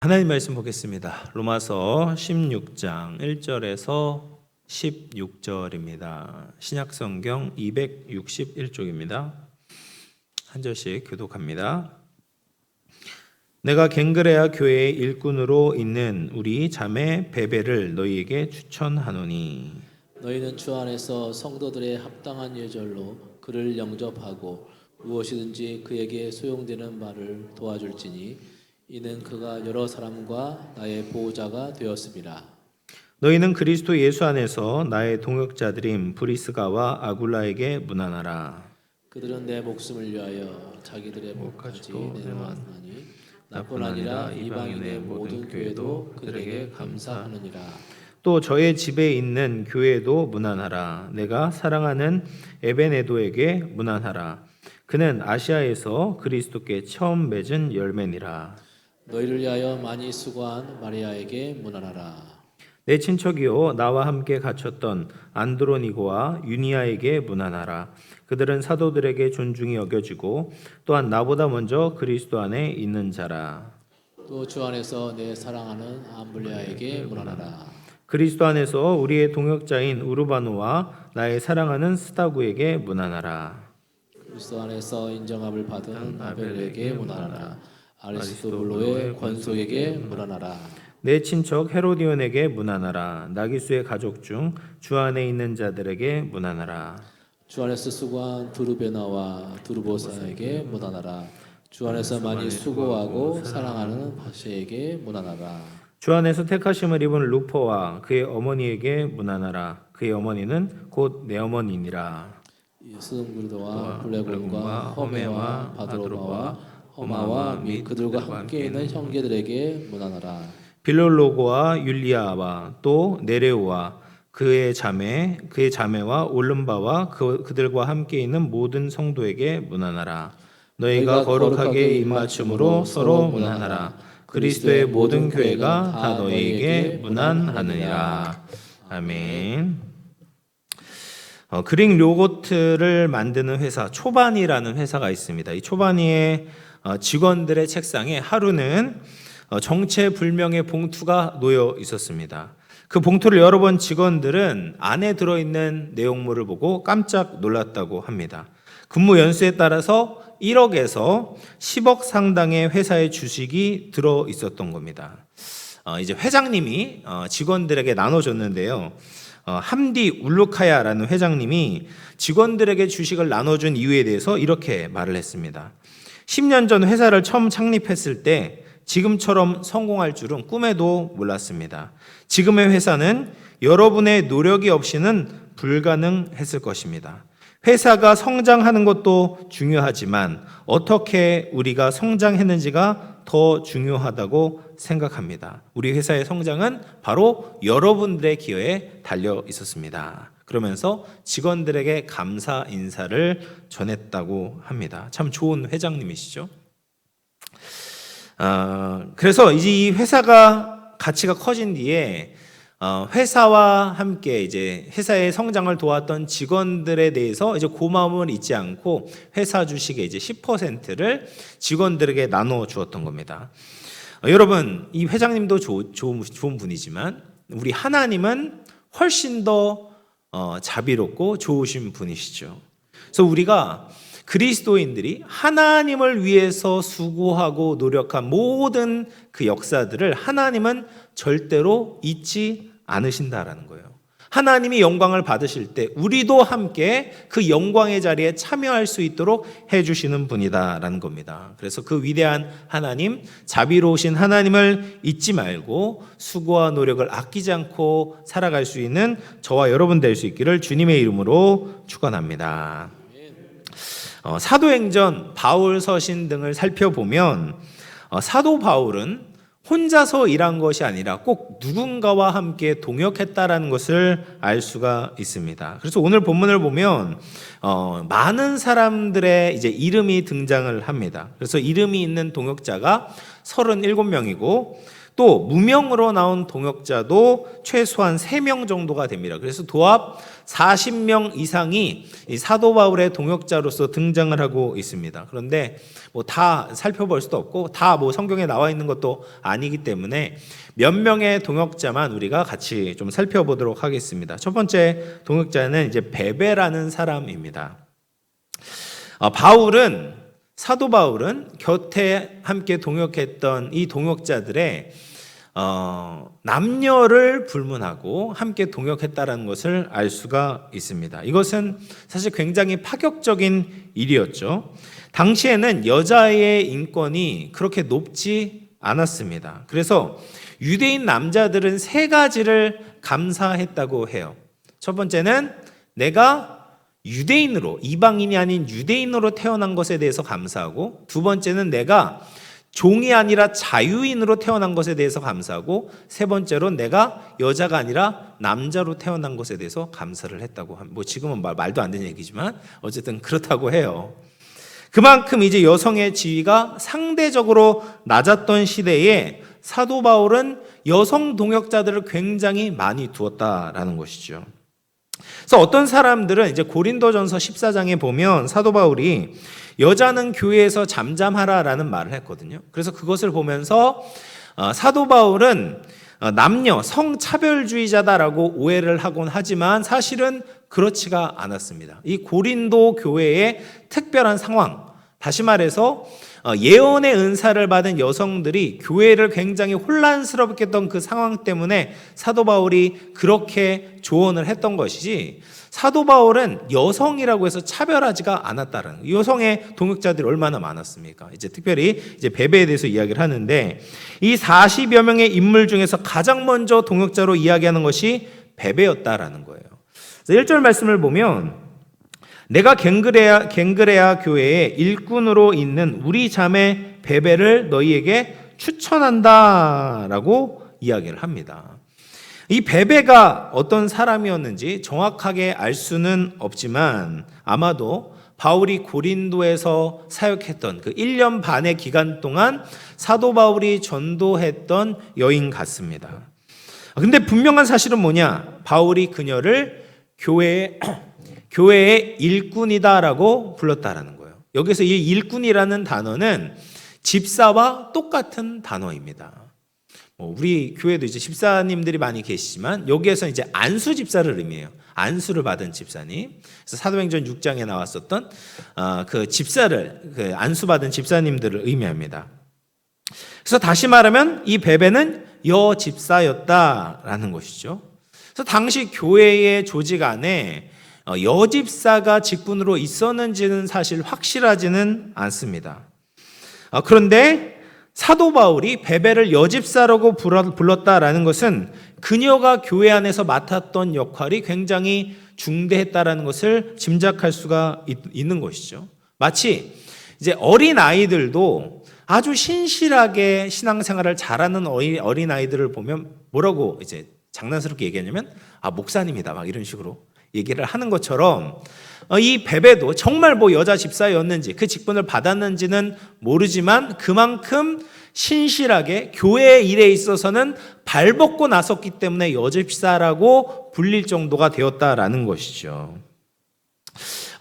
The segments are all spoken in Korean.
하나님 말씀 보겠습니다. 로마서 16장 1절에서 16절입니다. 신약성경 261쪽입니다. 한 절씩 교독합니다. 내가 갱그레아 교회의 일꾼으로 있는 우리 자매 베베를 너희에게 추천하노니 너희는 주 안에서 성도들의 합당한 예절로 그를 영접하고 무엇이든지 그에게 소용되는 말을 도와줄지니 이는 그가 여러 사람과 나의 보호자가 되었습니다. 너희는 그리스도 예수 안에서 나의 동역자들인 브리스가와 아굴라에게 문안하라. 그들은 내 목숨을 위하여 자기들의 목까지 내놓았나니 나뿐 아니라 이방인의 모든 교회도 그들에게 감사하느니라. 또 저의 집에 있는 교회도 문안하라. 내가 사랑하는 에베네도에게 문안하라. 그는 아시아에서 그리스도께 처음 맺은 열매니라. 너희를 위하여 많이 수고한 마리아에게 문안하라. 내 친척이요 나와 함께 갇혔던 안드로니고와 유니아에게 문안하라. 그들은 사도들에게 존중이 여겨지고 또한 나보다 먼저 그리스도 안에 있는 자라. 또 주 안에서 내 사랑하는 암블레아에게 문안하라. 그리스도 안에서 우리의 동역자인 우르바노와 나의 사랑하는 스타구에게 문안하라. 그리스도 안에서 인정함을 받은 아벨에게 문안하라. 아리스토블로의 권속에게 문안하라. 내 친척 헤로디온에게 문안하라. 나기수의 가족 중 주 안에 있는 자들에게 문안하라. 주 안에서 수고한 두르베나와 두르보사에게 문안하라. 주 안에서 많이 수고하고 사랑하는 바시에게 문안하라. 주 안에서 택하심을 입은 루포와 그의 어머니에게 문안하라. 그의 어머니는 곧 내 어머니니라. 스승그루도와 블레곤과 허메와 바드로바와 허마와 및 그들과 함께 있는 형제들에게 문안하라. 빌롤로고와 율리아와 또 네레오와 그의 자매와 올름바와 그들과 함께 있는 모든 성도에게 문안하라. 너희가 거룩하게 입맞춤으로 서로 문안하라. 그리스도의 모든 교회가 다 너희에게 문안하느니라. 아멘. 그릭 요거트를 만드는 회사 초바니라는 회사가 있습니다. 이 초바니의 직원들의 책상에 하루는 정체불명의 봉투가 놓여 있었습니다. 그 봉투를 열어본 직원들은 안에 들어있는 내용물을 보고 깜짝 놀랐다고 합니다. 근무 연수에 따라서 1억에서 10억 상당의 회사의 주식이 들어 있었던 겁니다. 이제 회장님이 직원들에게 나눠줬는데요. 함디 울루카야라는 회장님이 직원들에게 주식을 나눠준 이유에 대해서 이렇게 말을 했습니다. 10년 전 회사를 처음 창립했을 때 지금처럼 성공할 줄은 꿈에도 몰랐습니다. 지금의 회사는 여러분의 노력이 없이는 불가능했을 것입니다. 회사가 성장하는 것도 중요하지만 어떻게 우리가 성장했는지가 더 중요하다고 생각합니다. 우리 회사의 성장은 바로 여러분들의 기여에 달려 있었습니다. 그러면서 직원들에게 감사 인사를 전했다고 합니다. 참 좋은 회장님이시죠. 그래서 이제 이 회사가 가치가 커진 뒤에 회사와 함께 이제 회사의 성장을 도왔던 직원들에 대해서 이제 고마움을 잊지 않고 회사 주식의 이제 10%를 직원들에게 나눠 주었던 겁니다. 여러분, 이 회장님도 좋은 분이지만 우리 하나님은 훨씬 더 자비롭고 좋으신 분이시죠. 그래서 우리가 그리스도인들이 하나님을 위해서 수고하고 노력한 모든 그 역사들을 하나님은 절대로 잊지 않으신다라는 거예요. 하나님이 영광을 받으실 때 우리도 함께 그 영광의 자리에 참여할 수 있도록 해주시는 분이다라는 겁니다. 그래서 그 위대한 하나님, 자비로우신 하나님을 잊지 말고 수고와 노력을 아끼지 않고 살아갈 수 있는 저와 여러분 될 수 있기를 주님의 이름으로 축원합니다. 사도행전, 바울 서신 등을 살펴보면 사도 바울은 혼자서 일한 것이 아니라 꼭 누군가와 함께 동역했다라는 것을 알 수가 있습니다. 그래서 오늘 본문을 보면 많은 사람들의 이제 이름이 등장을 합니다. 그래서 이름이 있는 동역자가 37명이고 또 무명으로 나온 동역자도 최소한 3명 정도가 됩니다. 그래서 도합 40명 이상이 이 사도 바울의 동역자로서 등장을 하고 있습니다. 그런데 뭐 다 살펴볼 수도 없고 다 뭐 성경에 나와 있는 것도 아니기 때문에 몇 명의 동역자만 우리가 같이 좀 살펴보도록 하겠습니다. 첫 번째 동역자는 이제 베베라는 사람입니다. 사도 바울은 곁에 함께 동역했던 이 동역자들의 남녀를 불문하고 함께 동역했다라는 것을 알 수가 있습니다. 이것은 사실 굉장히 파격적인 일이었죠. 당시에는 여자의 인권이 그렇게 높지 않았습니다. 그래서 유대인 남자들은 3가지를 감사했다고 해요. 첫 번째는 내가 유대인으로, 이방인이 아닌 유대인으로 태어난 것에 대해서 감사하고, 두 번째는 내가 종이 아니라 자유인으로 태어난 것에 대해서 감사하고, 세 번째로 내가 여자가 아니라 남자로 태어난 것에 대해서 감사를 했다고 합니다. 뭐 지금은 말도 안 되는 얘기지만 어쨌든 그렇다고 해요. 그만큼 이제 여성의 지위가 상대적으로 낮았던 시대에 사도 바울은 여성 동역자들을 굉장히 많이 두었다라는 것이죠. 그래서 어떤 사람들은 이제 고린도전서 14장에 보면 사도 바울이 여자는 교회에서 잠잠하라라는 말을 했거든요. 그래서 그것을 보면서 사도 바울은 남녀 성차별주의자다라고 오해를 하곤 하지만 사실은 그렇지가 않았습니다. 이 고린도 교회의 특별한 상황, 다시 말해서 예언의 은사를 받은 여성들이 교회를 굉장히 혼란스럽게 했던 그 상황 때문에 사도 바울이 그렇게 조언을 했던 것이지, 사도 바울은 여성이라고 해서 차별하지가 않았다는, 여성의 동역자들이 얼마나 많았습니까? 이제 특별히 이제 베베에 대해서 이야기를 하는데, 이 40여 명의 인물 중에서 가장 먼저 동역자로 이야기하는 것이 베베였다라는 거예요. 1절 말씀을 보면, 내가 갱그레아 교회의 일꾼으로 있는 우리 자매 베베를 너희에게 추천한다라고 이야기를 합니다. 이 베베가 어떤 사람이었는지 정확하게 알 수는 없지만 아마도 바울이 고린도에서 사역했던 그 1년 반의 기간 동안 사도 바울이 전도했던 여인 같습니다. 근데 분명한 사실은 뭐냐? 바울이 그녀를 교회의 일꾼이다라고 불렀다라는 거예요. 여기서 이 일꾼이라는 단어는 집사와 똑같은 단어입니다. 우리 교회도 이제 집사님들이 많이 계시지만 여기에서 이제 안수 집사를 의미해요. 안수를 받은 집사님. 그래서 사도행전 6장에 나왔었던 그 집사를, 그 안수 받은 집사님들을 의미합니다. 그래서 다시 말하면 이 베베는 여집사였다라는 것이죠. 그래서 당시 교회의 조직 안에 여집사가 직분으로 있었는지는 사실 확실하지는 않습니다. 그런데 사도 바울이 베베를 여집사라고 불렀다라는 것은 그녀가 교회 안에서 맡았던 역할이 굉장히 중대했다라는 것을 짐작할 수가 있는 것이죠. 마치 이제 어린 아이들도 아주 신실하게 신앙생활을 잘하는 어린 아이들을 보면 뭐라고 이제 장난스럽게 얘기하냐면 목사님이다 막 이런 식으로 얘기를 하는 것처럼 이 베베도 정말 뭐 여자 집사였는지 그 직분을 받았는지는 모르지만 그만큼 신실하게 교회의 일에 있어서는 발벗고 나섰기 때문에 여집사라고 불릴 정도가 되었다라는 것이죠.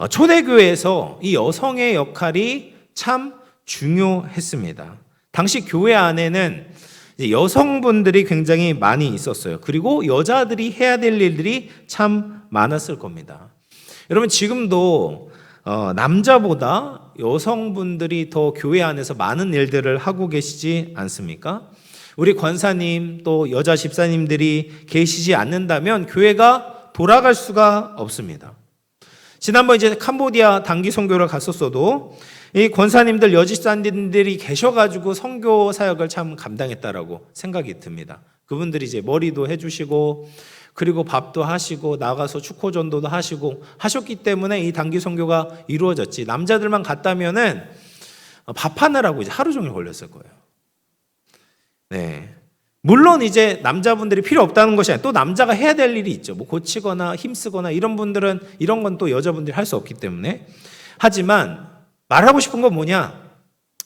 초대교회에서 이 여성의 역할이 참 중요했습니다. 당시 교회 안에는 여성분들이 굉장히 많이 있었어요. 그리고 여자들이 해야 될 일들이 참 많았을 겁니다. 여러분 지금도 남자보다 여성분들이 더 교회 안에서 많은 일들을 하고 계시지 않습니까? 우리 권사님 또 여자 집사님들이 계시지 않는다면 교회가 돌아갈 수가 없습니다. 지난번 이제 캄보디아 단기 선교를 갔었어도 이 권사님들 여집사님들이 계셔가지고 선교 사역을 참 감당했다라고 생각이 듭니다. 그분들이 이제 머리도 해주시고 그리고 밥도 하시고 나가서 축호전도도 하시고 하셨기 때문에 이 단기 선교가 이루어졌지. 남자들만 갔다면은 밥하느라고 이제 하루 종일 걸렸을 거예요. 네. 물론 이제 남자분들이 필요 없다는 것이 아니라 또 남자가 해야 될 일이 있죠. 뭐 고치거나 힘쓰거나 이런 분들은 이런 건 또 여자분들이 할 수 없기 때문에. 하지만 말하고 싶은 건 뭐냐?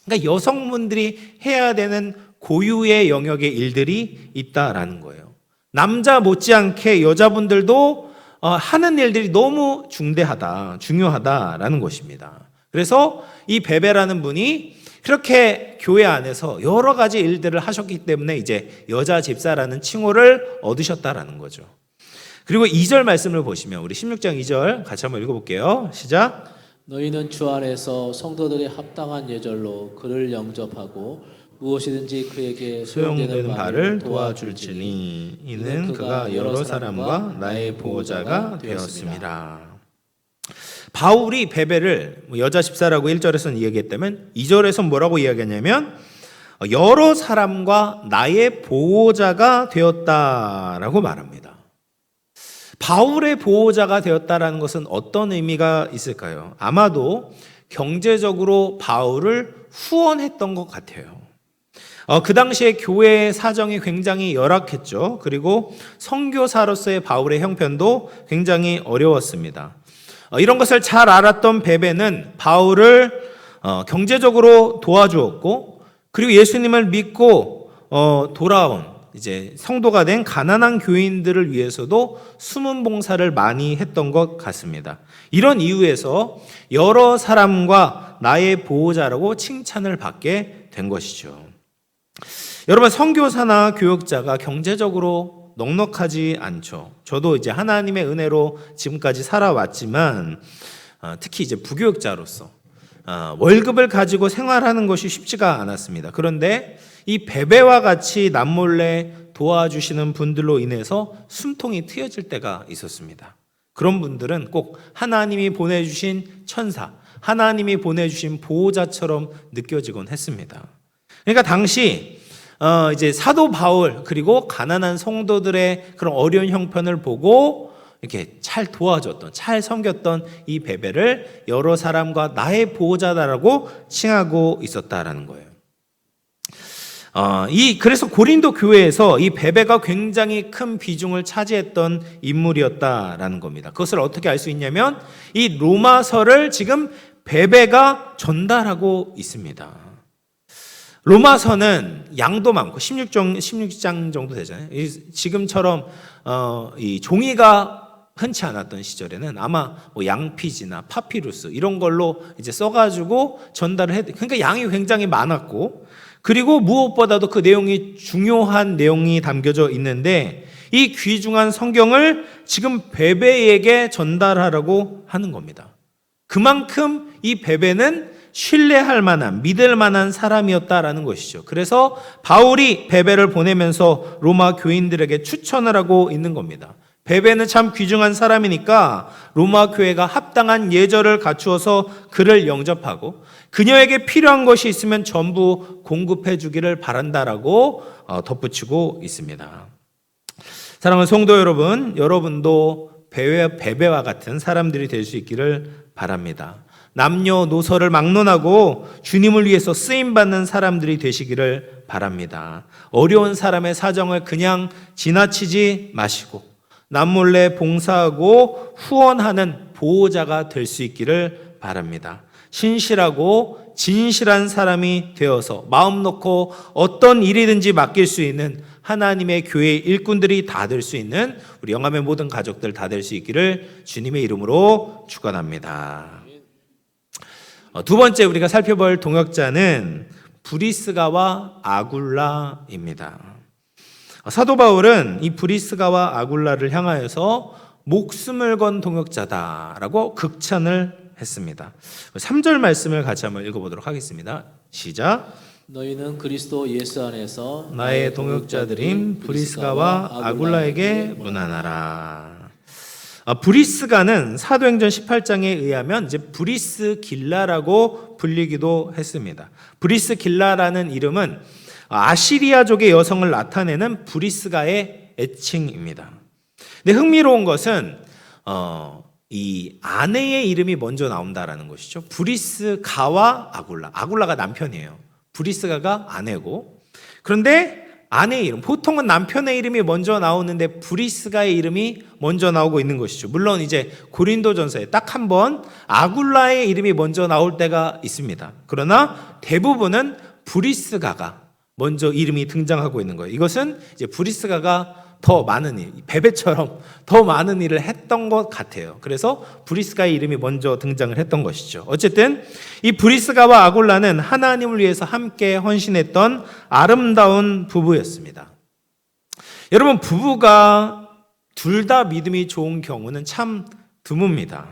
그러니까 여성분들이 해야 되는 고유의 영역의 일들이 있다라는 거예요. 남자 못지않게 여자분들도 하는 일들이 너무 중요하다라는 것입니다. 그래서 이 베베라는 분이 그렇게 교회 안에서 여러 가지 일들을 하셨기 때문에 이제 여자 집사라는 칭호를 얻으셨다라는 거죠. 그리고 2절 말씀을 보시면 우리 16장 2절 같이 한번 읽어볼게요. 시작. 너희는 주 안에서 성도들의 합당한 예절로 그를 영접하고 무엇이든지 그에게 소용되는 바를 도와줄지니 이는 그가 여러 사람과 나의 보호자가 되었습니다. 바울이 베베를 여자 집사라고 1절에서는 이야기했다면 2절에서는 뭐라고 이야기하냐면 여러 사람과 나의 보호자가 되었다라고 말합니다. 바울의 보호자가 되었다라는 것은 어떤 의미가 있을까요? 아마도 경제적으로 바울을 후원했던 것 같아요. 그 당시에 교회의 사정이 굉장히 열악했죠. 그리고 선교사로서의 바울의 형편도 굉장히 어려웠습니다. 이런 것을 잘 알았던 베베는 바울을 경제적으로 도와주었고, 그리고 예수님을 믿고 돌아온 이제 성도가 된 가난한 교인들을 위해서도 숨은 봉사를 많이 했던 것 같습니다. 이런 이유에서 여러 사람과 나의 보호자라고 칭찬을 받게 된 것이죠. 여러분, 선교사나 교역자가 경제적으로 넉넉하지 않죠. 저도 이제 하나님의 은혜로 지금까지 살아왔지만 특히 이제 부교역자로서 월급을 가지고 생활하는 것이 쉽지가 않았습니다. 그런데 이 베베와 같이 남몰래 도와주시는 분들로 인해서 숨통이 트여질 때가 있었습니다. 그런 분들은 꼭 하나님이 보내주신 천사, 하나님이 보내주신 보호자처럼 느껴지곤 했습니다. 그러니까 당시 이제 사도 바울 그리고 가난한 성도들의 그런 어려운 형편을 보고 이렇게 잘 도와줬던, 잘 섬겼던 이 베베를 여러 사람과 나의 보호자다라고 칭하고 있었다라는 거예요. 그래서 고린도 교회에서 이 베베가 굉장히 큰 비중을 차지했던 인물이었다라는 겁니다. 그것을 어떻게 알 수 있냐면 이 로마서를 지금 베베가 전달하고 있습니다. 로마서는 양도 많고 16장 정도 되잖아요. 지금처럼 이 종이가 흔치 않았던 시절에는 아마 뭐 양피지나 파피루스 이런 걸로 이제 써가지고 전달을 해야 돼. 그러니까 양이 굉장히 많았고, 그리고 무엇보다도 그 내용이 중요한 내용이 담겨져 있는데 이 귀중한 성경을 지금 베베에게 전달하라고 하는 겁니다. 그만큼 이 베베는 신뢰할 만한, 믿을 만한 사람이었다라는 것이죠. 그래서 바울이 베베를 보내면서 로마 교인들에게 추천을 하고 있는 겁니다. 베베는 참 귀중한 사람이니까 로마 교회가 합당한 예절을 갖추어서 그를 영접하고 그녀에게 필요한 것이 있으면 전부 공급해 주기를 바란다라고 덧붙이고 있습니다. 사랑하는 성도 여러분, 여러분도 베베와 같은 사람들이 될 수 있기를 바랍니다. 남녀노소를 막론하고 주님을 위해서 쓰임받는 사람들이 되시기를 바랍니다. 어려운 사람의 사정을 그냥 지나치지 마시고 남몰래 봉사하고 후원하는 보호자가 될 수 있기를 바랍니다. 신실하고 진실한 사람이 되어서 마음 놓고 어떤 일이든지 맡길 수 있는 하나님의 교회 일꾼들이 다 될 수 있는 우리 영암의 모든 가족들 다 될 수 있기를 주님의 이름으로 축원합니다. 두 번째 우리가 살펴볼 동역자는 브리스가와 아굴라입니다. 사도 바울은 이 브리스가와 아굴라를 향하여서 목숨을 건 동역자다라고 극찬을 했습니다. 3절 말씀을 같이 한번 읽어보도록 하겠습니다. 시작. 너희는 그리스도 예수 안에서 나의 동역자들인 브리스가와 아굴라에게 문안하라. 브리스가는 사도행전 18장에 의하면 이제 브리스길라라고 불리기도 했습니다. 브리스길라라는 이름은 아시리아족의 여성을 나타내는 브리스가의 애칭입니다. 근데 흥미로운 것은 이 아내의 이름이 먼저 나온다라는 것이죠. 브리스가와 아굴라가 남편이에요. 브리스가가 아내고, 그런데 아내의 이름, 보통은 남편의 이름이 먼저 나오는데 브리스가의 이름이 먼저 나오고 있는 것이죠. 물론 이제 고린도전서에 딱 한 번 아굴라의 이름이 먼저 나올 때가 있습니다. 그러나 대부분은 브리스가가 먼저 이름이 등장하고 있는 거예요. 이것은 이제 브리스가가 더 많은 일, 베베처럼 더 많은 일을 했던 것 같아요. 그래서 브리스가의 이름이 먼저 등장을 했던 것이죠. 어쨌든 이 브리스가와 아굴라는 하나님을 위해서 함께 헌신했던 아름다운 부부였습니다. 여러분, 부부가 둘 다 믿음이 좋은 경우는 참 드뭅니다.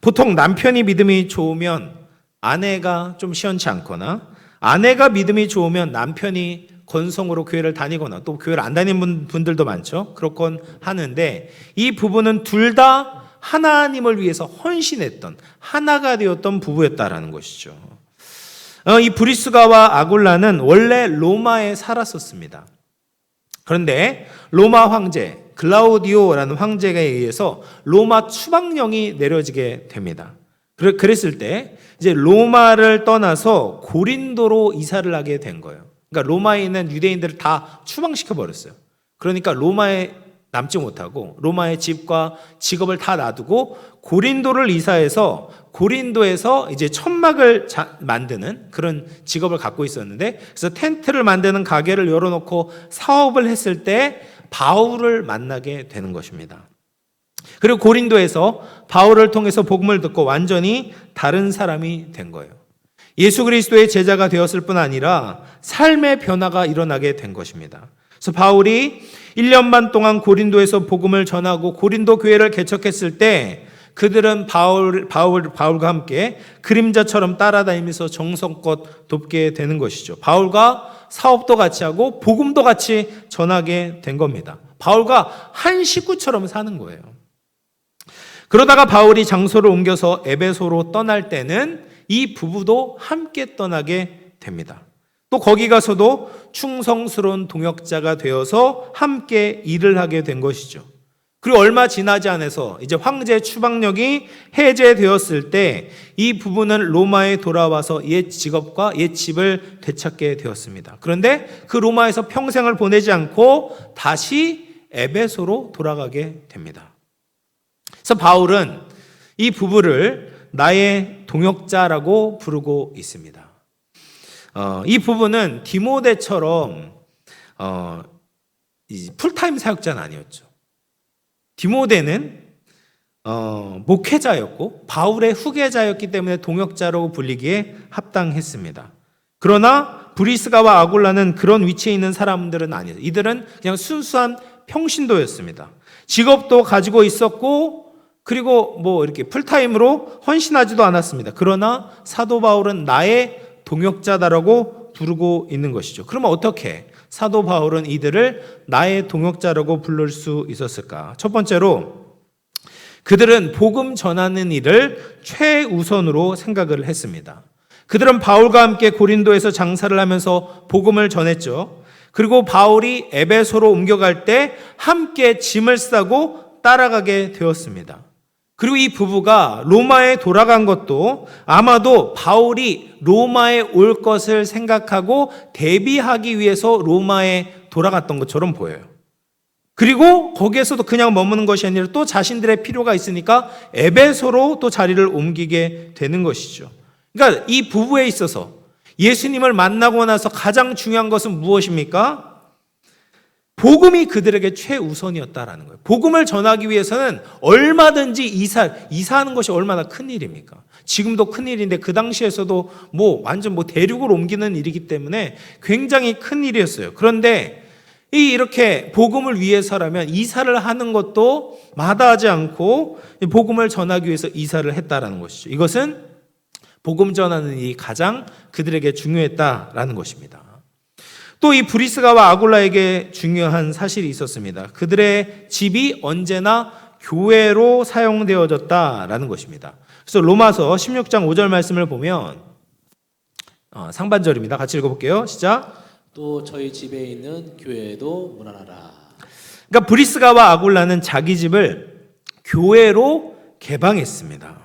보통 남편이 믿음이 좋으면 아내가 좀 시원치 않거나, 아내가 믿음이 좋으면 남편이 건성으로 교회를 다니거나, 또 교회를 안 다니는 분들도 많죠. 그렇건 하는데, 이 부부는 둘 다 하나님을 위해서 헌신했던, 하나가 되었던 부부였다라는 것이죠. 이 브리스가와 아굴라는 원래 로마에 살았었습니다. 그런데 로마 황제 글라우디오라는 황제에 의해서 로마 추방령이 내려지게 됩니다. 그랬을 때 이제 로마를 떠나서 고린도로 이사를 하게 된 거예요. 그러니까 로마에 있는 유대인들을 다 추방시켜 버렸어요. 그러니까 로마에 남지 못하고 로마의 집과 직업을 다 놔두고 고린도를 이사해서 고린도에서 이제 천막을 만드는 그런 직업을 갖고 있었는데, 그래서 텐트를 만드는 가게를 열어놓고 사업을 했을 때 바울을 만나게 되는 것입니다. 그리고 고린도에서 바울을 통해서 복음을 듣고 완전히 다른 사람이 된 거예요. 예수 그리스도의 제자가 되었을 뿐 아니라 삶의 변화가 일어나게 된 것입니다. 그래서 바울이 1년 반 동안 고린도에서 복음을 전하고 고린도 교회를 개척했을 때 그들은 바울과 함께 그림자처럼 따라다니면서 정성껏 돕게 되는 것이죠. 바울과 사업도 같이 하고 복음도 같이 전하게 된 겁니다. 바울과 한 식구처럼 사는 거예요. 그러다가 바울이 장소를 옮겨서 에베소로 떠날 때는 이 부부도 함께 떠나게 됩니다. 또 거기 가서도 충성스러운 동역자가 되어서 함께 일을 하게 된 것이죠. 그리고 얼마 지나지 않아서 이제 황제 추방령이 해제되었을 때 이 부부는 로마에 돌아와서 옛 직업과 옛 집을 되찾게 되었습니다. 그런데 그 로마에서 평생을 보내지 않고 다시 에베소로 돌아가게 됩니다. 그래서 바울은 이 부부를 나의 동역자라고 부르고 있습니다. 이 부부는 디모데처럼 풀타임 사역자는 아니었죠. 디모데는 목회자였고 바울의 후계자였기 때문에 동역자라고 불리기에 합당했습니다. 그러나 브리스가와 아굴라는 그런 위치에 있는 사람들은 아니에요. 이들은 그냥 순수한 평신도였습니다. 직업도 가지고 있었고 그리고 뭐 이렇게 풀타임으로 헌신하지도 않았습니다. 그러나 사도 바울은 나의 동역자다라고 부르고 있는 것이죠. 그러면 어떻게 사도 바울은 이들을 나의 동역자라고 부를 수 있었을까? 첫 번째로 그들은 복음 전하는 일을 최우선으로 생각을 했습니다. 그들은 바울과 함께 고린도에서 장사를 하면서 복음을 전했죠. 그리고 바울이 에베소로 옮겨갈 때 함께 짐을 싸고 따라가게 되었습니다. 그리고 이 부부가 로마에 돌아간 것도 아마도 바울이 로마에 올 것을 생각하고 대비하기 위해서 로마에 돌아갔던 것처럼 보여요. 그리고 거기에서도 그냥 머무는 것이 아니라 또 자신들의 필요가 있으니까 에베소로 또 자리를 옮기게 되는 것이죠. 그러니까 이 부부에 있어서 예수님을 만나고 나서 가장 중요한 것은 무엇입니까? 복음이 그들에게 최우선이었다라는 거예요. 복음을 전하기 위해서는 얼마든지 이사하는 것이 얼마나 큰 일입니까? 지금도 큰 일인데 그 당시에서도 완전 대륙을 옮기는 일이기 때문에 굉장히 큰 일이었어요. 그런데 이렇게 복음을 위해서라면 이사를 하는 것도 마다하지 않고 복음을 전하기 위해서 이사를 했다라는 것이죠. 이것은 복음 전하는 일이 가장 그들에게 중요했다라는 것입니다. 또 이 브리스가와 아굴라에게 중요한 사실이 있었습니다. 그들의 집이 언제나 교회로 사용되어졌다라는 것입니다. 그래서 로마서 16장 5절 말씀을 보면 상반절입니다. 같이 읽어볼게요. 시작. 또 저희 집에 있는 교회도 문안하라. 그러니까 브리스가와 아굴라는 자기 집을 교회로 개방했습니다.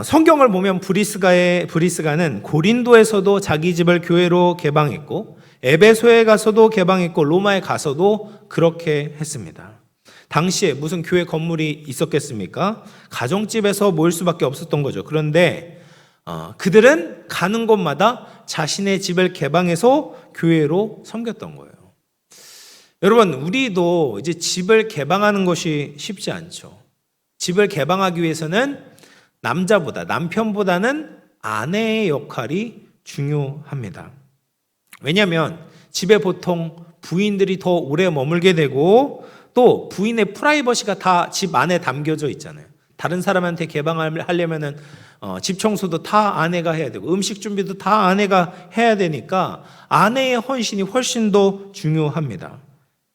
성경을 보면 브리스가는 고린도에서도 자기 집을 교회로 개방했고 에베소에 가서도 개방했고 로마에 가서도 그렇게 했습니다. 당시에 무슨 교회 건물이 있었겠습니까? 가정집에서 모일 수밖에 없었던 거죠. 그런데 그들은 가는 곳마다 자신의 집을 개방해서 교회로 섬겼던 거예요. 여러분, 우리도 이제 집을 개방하는 것이 쉽지 않죠. 집을 개방하기 위해서는 남편보다는 아내의 역할이 중요합니다. 왜냐하면 집에 보통 부인들이 더 오래 머물게 되고 또 부인의 프라이버시가 다 집 안에 담겨져 있잖아요. 다른 사람한테 개방을 하려면은 집 청소도 다 아내가 해야 되고 음식 준비도 다 아내가 해야 되니까 아내의 헌신이 훨씬 더 중요합니다.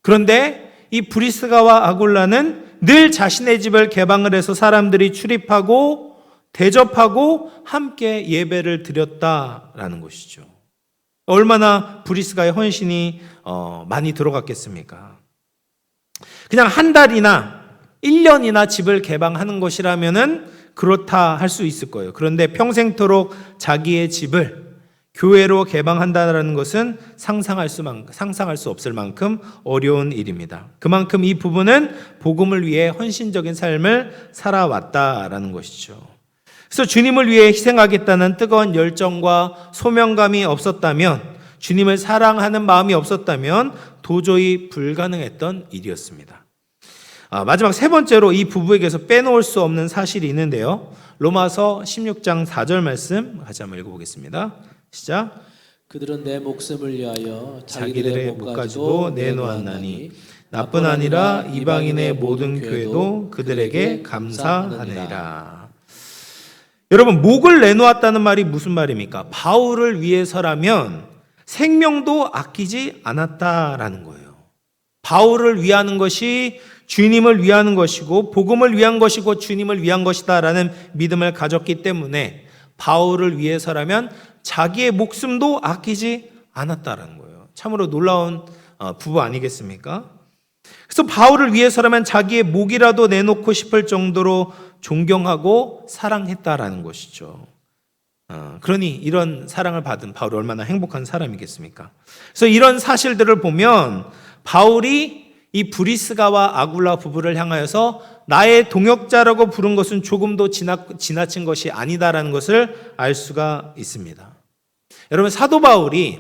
그런데 이 브리스가와 아굴라는 늘 자신의 집을 개방을 해서 사람들이 출입하고 대접하고 함께 예배를 드렸다라는 것이죠. 얼마나 브리스가의 헌신이 많이 들어갔겠습니까? 그냥 한 달이나 1년이나 집을 개방하는 것이라면은 그렇다 할 수 있을 거예요. 그런데 평생토록 자기의 집을 교회로 개방한다는 것은 상상할 수 없을 만큼 어려운 일입니다. 그만큼 이 부부는 복음을 위해 헌신적인 삶을 살아왔다라는 것이죠. 그래서 주님을 위해 희생하겠다는 뜨거운 열정과 소명감이 없었다면, 주님을 사랑하는 마음이 없었다면 도저히 불가능했던 일이었습니다. 마지막 세 번째로 이 부부에게서 빼놓을 수 없는 사실이 있는데요. 로마서 16장 4절 말씀 같이 한번 읽어보겠습니다. 시작. 그들은 내 목숨을 위하여 자기들의 목까지도 내놓았나니 나뿐 아니라 이방인의 모든 교회도 그들에게 감사하느니라. 여러분, 목을 내놓았다는 말이 무슨 말입니까? 바울을 위해서라면 생명도 아끼지 않았다라는 거예요. 바울을 위하는 것이 주님을 위하는 것이고 복음을 위한 것이고 주님을 위한 것이다라는 믿음을 가졌기 때문에 바울을 위해서라면 자기의 목숨도 아끼지 않았다라는 거예요. 참으로 놀라운 부부 아니겠습니까? 그래서 바울을 위해서라면 자기의 목이라도 내놓고 싶을 정도로 존경하고 사랑했다라는 것이죠. 그러니 이런 사랑을 받은 바울이 얼마나 행복한 사람이겠습니까? 그래서 이런 사실들을 보면 바울이 이 브리스가와 아굴라 부부를 향하여서 나의 동역자라고 부른 것은 조금도 지나친 것이 아니다라는 것을 알 수가 있습니다. 여러분, 사도 바울이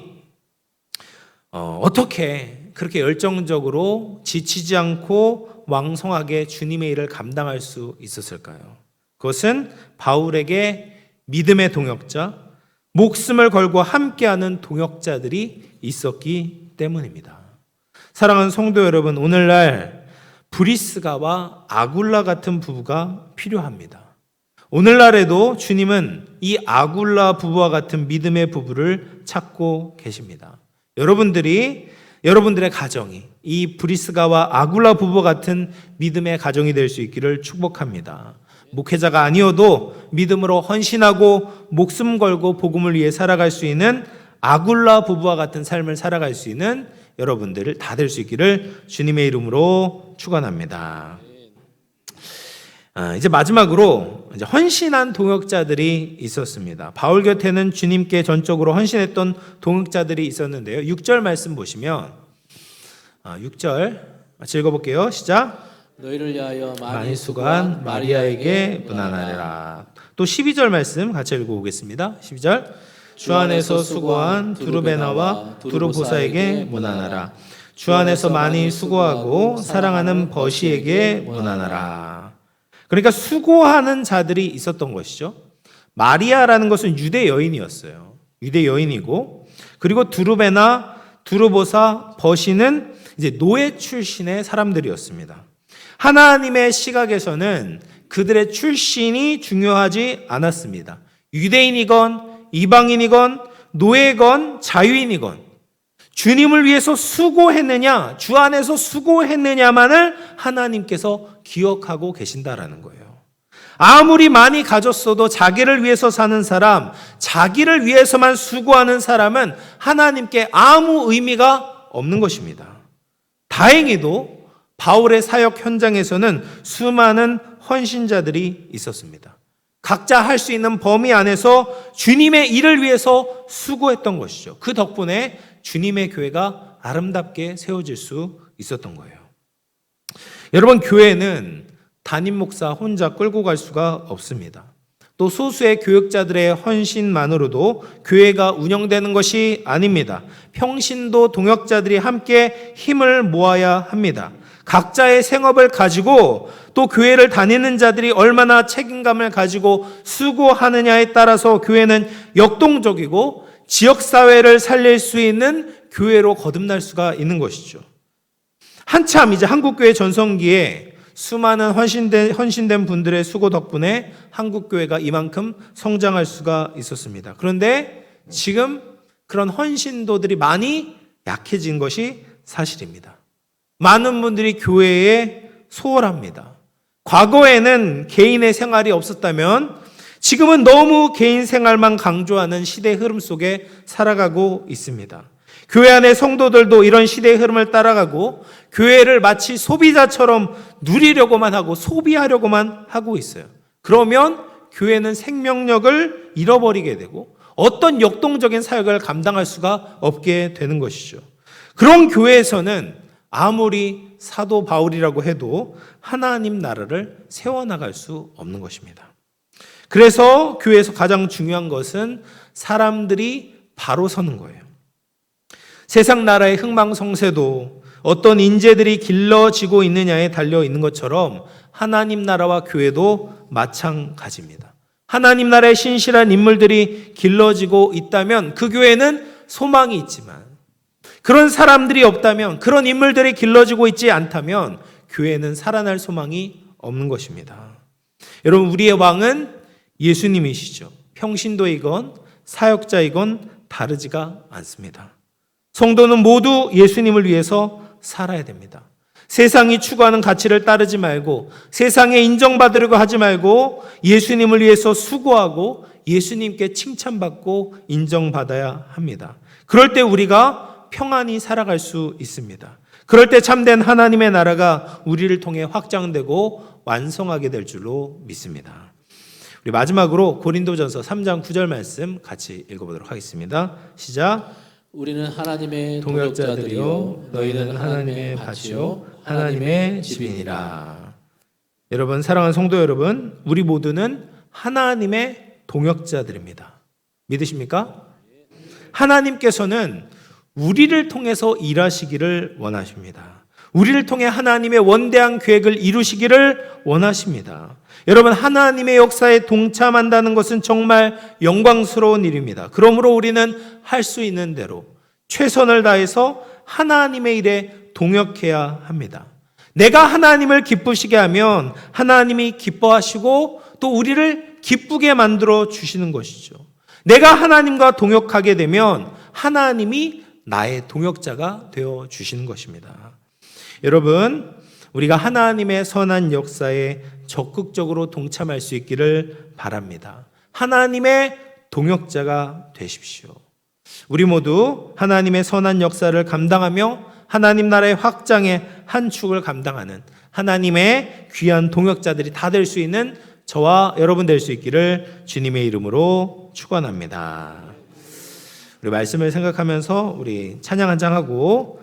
어떻게 그렇게 열정적으로 지치지 않고 왕성하게 주님의 일을 감당할 수 있었을까요? 그것은 바울에게 믿음의 동역자, 목숨을 걸고 함께하는 동역자들이 있었기 때문입니다. 사랑하는 성도 여러분, 오늘날 브리스가와 아굴라 같은 부부가 필요합니다. 오늘날에도 주님은 이 아굴라 부부와 같은 믿음의 부부를 찾고 계십니다. 여러분들의 가정이 이 브리스가와 아굴라 부부 같은 믿음의 가정이 될 수 있기를 축복합니다. 목회자가 아니어도 믿음으로 헌신하고 목숨 걸고 복음을 위해 살아갈 수 있는 아굴라 부부와 같은 삶을 살아갈 수 있는 여러분들을 다 될 수 있기를 주님의 이름으로 축원합니다. 이제 마지막으로 헌신한 동역자들이 있었습니다. 바울 곁에는 주님께 전적으로 헌신했던 동역자들이 있었는데요. 6절 말씀 보시면 6절 같이 읽어볼게요. 시작. 너희를 위하여 많이 수고한 마리아에게 문안하리라. 또 12절 말씀 같이 읽어보겠습니다. 12절. 주 안에서 수고한 두루베나와 두루보사에게 문안하라. 주 안에서 많이 수고하고 사랑하는 버시에게 문안하라. 그러니까 수고하는 자들이 있었던 것이죠. 마리아라는 것은 유대 여인이었어요. 유대 여인이고, 그리고 두루베나, 두루보사, 버시는 이제 노예 출신의 사람들이었습니다. 하나님의 시각에서는 그들의 출신이 중요하지 않았습니다. 유대인이건 이방인이건 노예건 자유인이건 주님을 위해서 수고했느냐, 주 안에서 수고했느냐만을 하나님께서 기억하고 계신다라는 거예요. 아무리 많이 가졌어도 자기를 위해서 사는 사람, 자기를 위해서만 수고하는 사람은 하나님께 아무 의미가 없는 것입니다. 다행히도 바울의 사역 현장에서는 수많은 헌신자들이 있었습니다. 각자 할 수 있는 범위 안에서 주님의 일을 위해서 수고했던 것이죠. 그 덕분에 주님의 교회가 아름답게 세워질 수 있었던 거예요. 여러분, 교회는 담임 목사 혼자 끌고 갈 수가 없습니다. 또 소수의 교역자들의 헌신만으로도 교회가 운영되는 것이 아닙니다. 평신도 동역자들이 함께 힘을 모아야 합니다. 각자의 생업을 가지고 또 교회를 다니는 자들이 얼마나 책임감을 가지고 수고하느냐에 따라서 교회는 역동적이고 지역사회를 살릴 수 있는 교회로 거듭날 수가 있는 것이죠. 한참 이제 한국교회 전성기에 수많은 헌신된 분들의 수고 덕분에 한국교회가 이만큼 성장할 수가 있었습니다. 그런데 지금 그런 헌신도들이 많이 약해진 것이 사실입니다. 많은 분들이 교회에 소홀합니다. 과거에는 개인의 생활이 없었다면 지금은 너무 개인 생활만 강조하는 시대의 흐름 속에 살아가고 있습니다. 교회 안의 성도들도 이런 시대의 흐름을 따라가고 교회를 마치 소비자처럼 누리려고만 하고 소비하려고만 하고 있어요. 그러면 교회는 생명력을 잃어버리게 되고 어떤 역동적인 사역을 감당할 수가 없게 되는 것이죠. 그런 교회에서는 아무리 사도 바울이라고 해도 하나님 나라를 세워나갈 수 없는 것입니다. 그래서 교회에서 가장 중요한 것은 사람들이 바로 서는 거예요. 세상 나라의 흥망성쇠도 어떤 인재들이 길러지고 있느냐에 달려 있는 것처럼 하나님 나라와 교회도 마찬가지입니다. 하나님 나라의 신실한 인물들이 길러지고 있다면 그 교회는 소망이 있지만 그런 사람들이 없다면, 그런 인물들이 길러지고 있지 않다면 교회는 살아날 소망이 없는 것입니다. 여러분, 우리의 왕은 예수님이시죠. 평신도이건 사역자이건 다르지가 않습니다. 성도는 모두 예수님을 위해서 살아야 됩니다. 세상이 추구하는 가치를 따르지 말고 세상에 인정받으려고 하지 말고 예수님을 위해서 수고하고 예수님께 칭찬받고 인정받아야 합니다. 그럴 때 우리가 평안히 살아갈 수 있습니다. 그럴 때 참된 하나님의 나라가 우리를 통해 확장되고 완성하게 될 줄로 믿습니다. 우리 마지막으로 고린도전서 3장 9절 말씀 같이 읽어보도록 하겠습니다. 시작. 우리는 하나님의 동역자들이요 동역자들이요 너희는 하나님의 밭이요 하나님의 집이니라. 여러분, 사랑하는 성도 여러분, 우리 모두는 하나님의 동역자들입니다. 믿으십니까? 하나님께서는 우리를 통해서 일하시기를 원하십니다. 우리를 통해 하나님의 원대한 계획을 이루시기를 원하십니다. 여러분, 하나님의 역사에 동참한다는 것은 정말 영광스러운 일입니다. 그러므로 우리는 할 수 있는 대로 최선을 다해서 하나님의 일에 동역해야 합니다. 내가 하나님을 기쁘시게 하면 하나님이 기뻐하시고 또 우리를 기쁘게 만들어 주시는 것이죠. 내가 하나님과 동역하게 되면 하나님이 나의 동역자가 되어 주시는 것입니다. 여러분, 우리가 하나님의 선한 역사에 적극적으로 동참할 수 있기를 바랍니다. 하나님의 동역자가 되십시오. 우리 모두 하나님의 선한 역사를 감당하며 하나님 나라의 확장의 한 축을 감당하는 하나님의 귀한 동역자들이 다 될 수 있는 저와 여러분 될 수 있기를 주님의 이름으로 축원합니다. 우리 말씀을 생각하면서 우리 찬양 한 장 하고